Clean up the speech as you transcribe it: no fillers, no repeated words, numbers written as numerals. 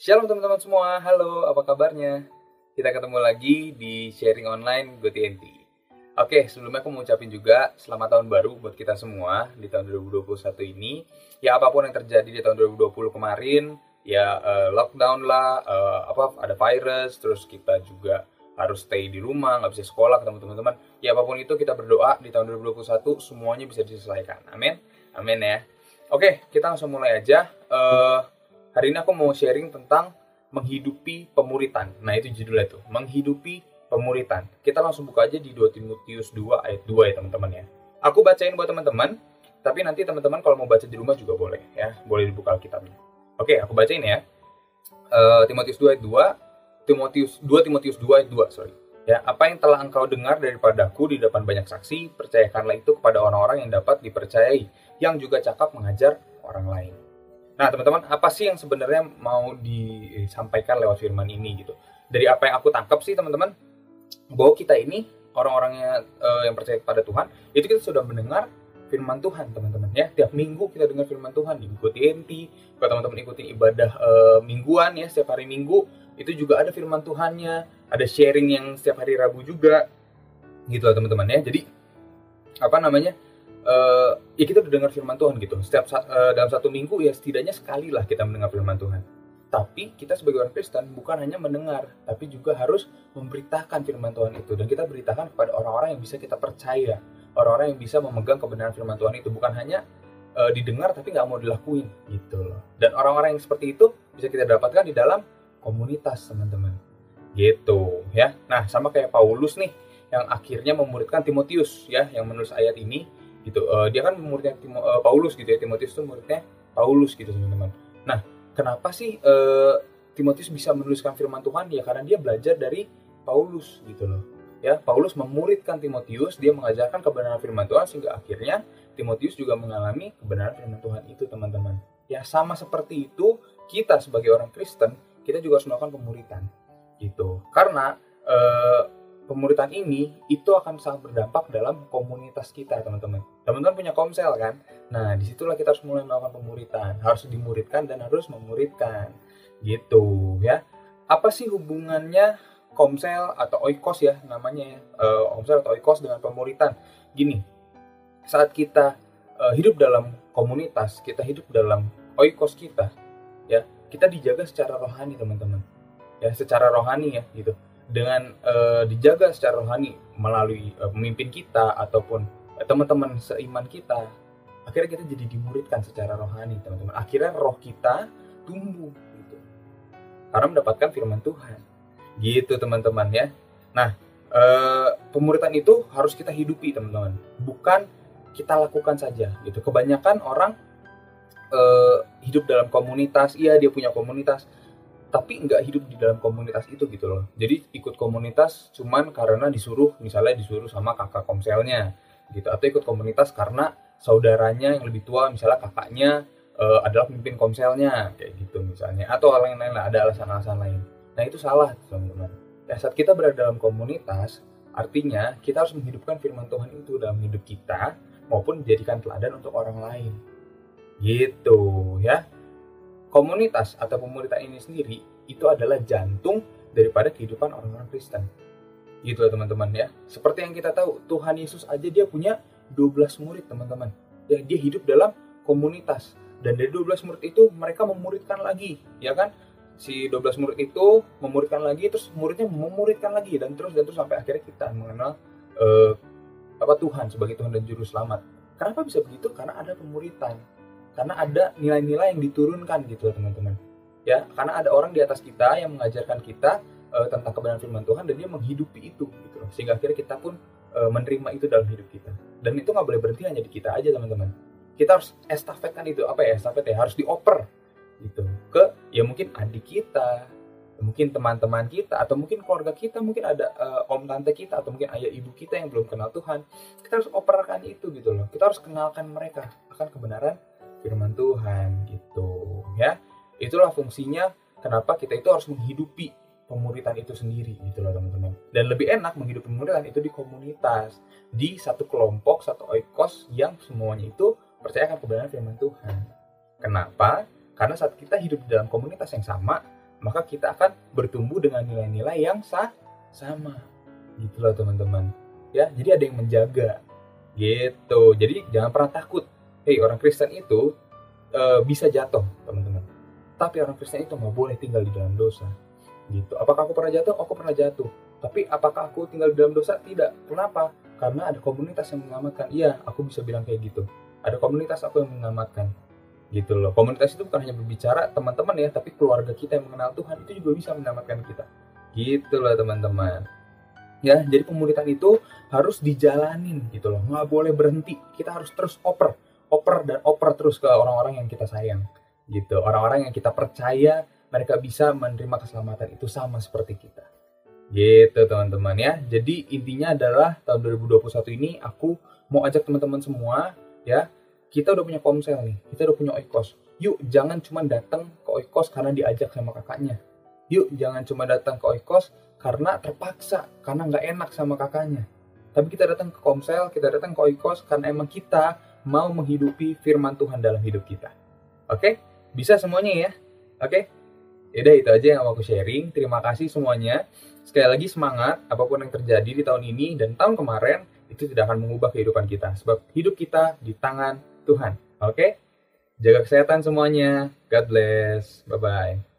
Shalom teman-teman semua, halo, apa kabarnya? Kita ketemu lagi di sharing online GoTNT. Oke, sebelumnya aku mau ucapin juga selamat tahun baru buat kita semua di tahun 2021 ini. Ya apapun yang terjadi di tahun 2020 kemarin, ya lockdown lah, ada virus, terus kita juga harus stay di rumah, nggak bisa sekolah, ketemu teman-teman. Ya apapun itu kita berdoa di tahun 2021 semuanya bisa diselesaikan. Amin, amin ya. Oke, kita langsung mulai aja. Hari ini aku mau sharing tentang menghidupi pemuritan. Nah, itu judulnya tuh, menghidupi pemuritan. Kita langsung buka aja di 2 Timotius 2 ayat 2 ya teman-teman ya. Aku bacain buat teman-teman, tapi nanti teman-teman kalau mau baca di rumah juga boleh ya. Boleh dibuka Alkitabnya. Oke, aku bacain ya. Timotius 2 ayat 2, 2 Timotius 2 ayat 2, sorry. Ya, apa yang telah engkau dengar daripadaku di depan banyak saksi, percayakanlah itu kepada orang-orang yang dapat dipercayai, yang juga cakap mengajar orang lain. Nah, teman-teman, apa sih yang sebenarnya mau disampaikan lewat firman ini gitu? Dari apa yang aku tangkap sih, teman-teman, bahwa kita ini orang-orangnya yang percaya kepada Tuhan, itu kita sudah mendengar firman Tuhan, teman-teman ya. Tiap minggu kita dengar firman Tuhan di GoTNT. Kalau teman-teman ikutin ibadah mingguan ya, setiap hari Minggu itu juga ada firman Tuhannya, ada sharing yang setiap hari Rabu juga. Gitu lah, teman-teman ya. Jadi ya kita udah dengar firman Tuhan gitu. Dalam satu minggu ya setidaknya sekali lah kita mendengar firman Tuhan. Tapi kita sebagai orang Kristen bukan hanya mendengar, tapi juga harus memberitakan firman Tuhan itu. Dan kita beritakan kepada orang-orang yang bisa kita percaya, orang-orang yang bisa memegang kebenaran firman Tuhan itu. Bukan hanya didengar tapi nggak mau dilakuin gitu loh. Dan orang-orang yang seperti itu bisa kita dapatkan di dalam komunitas, teman-teman. Gitu ya. Nah, sama kayak Paulus nih yang akhirnya memuridkan Timotius ya, yang menulis ayat ini gitu. Dia kan muridnya Paulus gitu ya. Timotius itu muridnya Paulus gitu, teman-teman. Nah, kenapa sih Timotius bisa menuliskan firman Tuhan? Ya karena dia belajar dari Paulus gitu loh. Ya, Paulus memuridkan Timotius, dia mengajarkan kebenaran firman Tuhan sehingga akhirnya Timotius juga mengalami kebenaran firman Tuhan itu, teman-teman. Ya, sama seperti itu kita sebagai orang Kristen, kita juga harus melakukan pemuritan gitu. Karena pemuritan ini itu akan sangat berdampak dalam komunitas kita, teman-teman. Teman-teman punya komsel kan? Nah, disitulah kita harus mulai melakukan pemuritan. Harus dimuridkan dan harus memuridkan. Gitu ya. Apa sih hubungannya komsel atau oikos ya namanya ya? Komsel atau oikos dengan pemuritan? Gini, saat kita hidup dalam komunitas, kita hidup dalam oikos kita, ya kita dijaga secara rohani, teman-teman. Ya, secara rohani ya gitu. Dengan dijaga secara rohani melalui pemimpin kita ataupun teman-teman seiman kita, akhirnya kita jadi dimuridkan secara rohani, teman-teman. Akhirnya roh kita tumbuh gitu karena mendapatkan firman Tuhan gitu, teman-teman ya. Nah, pemuridan itu harus kita hidupi, teman-teman, bukan kita lakukan saja gitu. Kebanyakan orang hidup dalam komunitas, iya dia punya komunitas, tapi nggak hidup di dalam komunitas itu gitu loh. Jadi ikut komunitas cuman karena misalnya disuruh sama kakak komselnya gitu, atau ikut komunitas karena saudaranya yang lebih tua, misalnya kakaknya adalah pemimpin komselnya kayak gitu misalnya, atau lain-lain lah, ada alasan-alasan lain. Nah, itu salah, teman-teman. Ya, saat kita berada dalam komunitas, artinya kita harus menghidupkan firman Tuhan itu dalam hidup kita maupun menjadikan teladan untuk orang lain. Gitu ya. Komunitas atau pemuritan ini sendiri itu adalah jantung daripada kehidupan orang-orang Kristen. Gitu ya, teman-teman ya. Seperti yang kita tahu, Tuhan Yesus aja dia punya 12 murid, teman-teman. Ya, dia hidup dalam komunitas. Dan dari 12 murid itu mereka memuridkan lagi, ya kan? Si 12 murid itu memuridkan lagi, terus muridnya memuridkan lagi, dan terus sampai akhirnya kita mengenal Tuhan sebagai Tuhan dan Juru Selamat. Kenapa bisa begitu? Karena ada pemuritan. Karena ada nilai-nilai yang diturunkan gitu, teman-teman. Ya, karena ada orang di atas kita yang mengajarkan kita tentang kebenaran firman Tuhan, dan dia menghidupi itu gitu. Sehingga akhirnya kita pun menerima itu dalam hidup kita. Dan itu nggak boleh berhenti hanya di kita aja, teman-teman. Kita harus estafetkan itu, estafet ya, harus dioper gitu ke ya mungkin adik kita, mungkin teman-teman kita, atau mungkin keluarga kita, mungkin ada om tante kita, atau mungkin ayah ibu kita yang belum kenal Tuhan. Kita harus operkan itu gitu loh. Kita harus kenalkan mereka akan kebenaran firman Tuhan gitu ya. Itulah fungsinya kenapa kita itu harus menghidupi pemuritan itu sendiri gitu loh, teman-teman. Dan lebih enak menghidupi pemuritan itu di komunitas, di satu kelompok, satu oikos yang semuanya itu percayakan kebenaran firman Tuhan. Kenapa? Karena saat kita hidup di dalam komunitas yang sama, maka kita akan bertumbuh dengan nilai-nilai yang sama. Gitu loh teman-teman. Ya, jadi ada yang menjaga. Gitu. Jadi jangan pernah takut. Hei, orang Kristen itu bisa jatuh, teman-teman. Tapi orang Kristen itu nggak boleh tinggal di dalam dosa. Gitu. Apakah aku pernah jatuh? Aku pernah jatuh. Tapi apakah aku tinggal di dalam dosa? Tidak. Kenapa? Karena ada komunitas yang menyelamatkan. Iya, aku bisa bilang kayak gitu. Ada komunitas aku yang menyelamatkan. Gitu loh. Komunitas itu bukan hanya berbicara teman-teman ya, tapi keluarga kita yang mengenal Tuhan itu juga bisa menyelamatkan kita. Gitu loh teman-teman. Ya, jadi pemuridan itu harus dijalanin gitu loh. Nggak boleh berhenti. Kita harus terus oper dan oper terus ke orang-orang yang kita sayang. Gitu. Orang-orang yang kita percaya mereka bisa menerima keselamatan itu sama seperti kita. Gitu teman-teman ya. Jadi intinya adalah tahun 2021 ini aku mau ajak teman-teman semua ya. Kita udah punya komsel nih, kita udah punya oikos. Yuk jangan cuma datang ke oikos karena diajak sama kakaknya. Yuk jangan cuma datang ke oikos karena terpaksa, karena nggak enak sama kakaknya. Tapi kita datang ke komsel, kita datang ke oikos karena emang kita mau menghidupi firman Tuhan dalam hidup kita. Oke? Bisa semuanya ya? Oke? Yaudah itu aja yang mau aku sharing. Terima kasih semuanya. Sekali lagi semangat, apapun yang terjadi di tahun ini dan tahun kemarin, itu tidak akan mengubah kehidupan kita. Sebab hidup kita di tangan Tuhan. Oke? Jaga kesehatan semuanya. God bless. Bye-bye.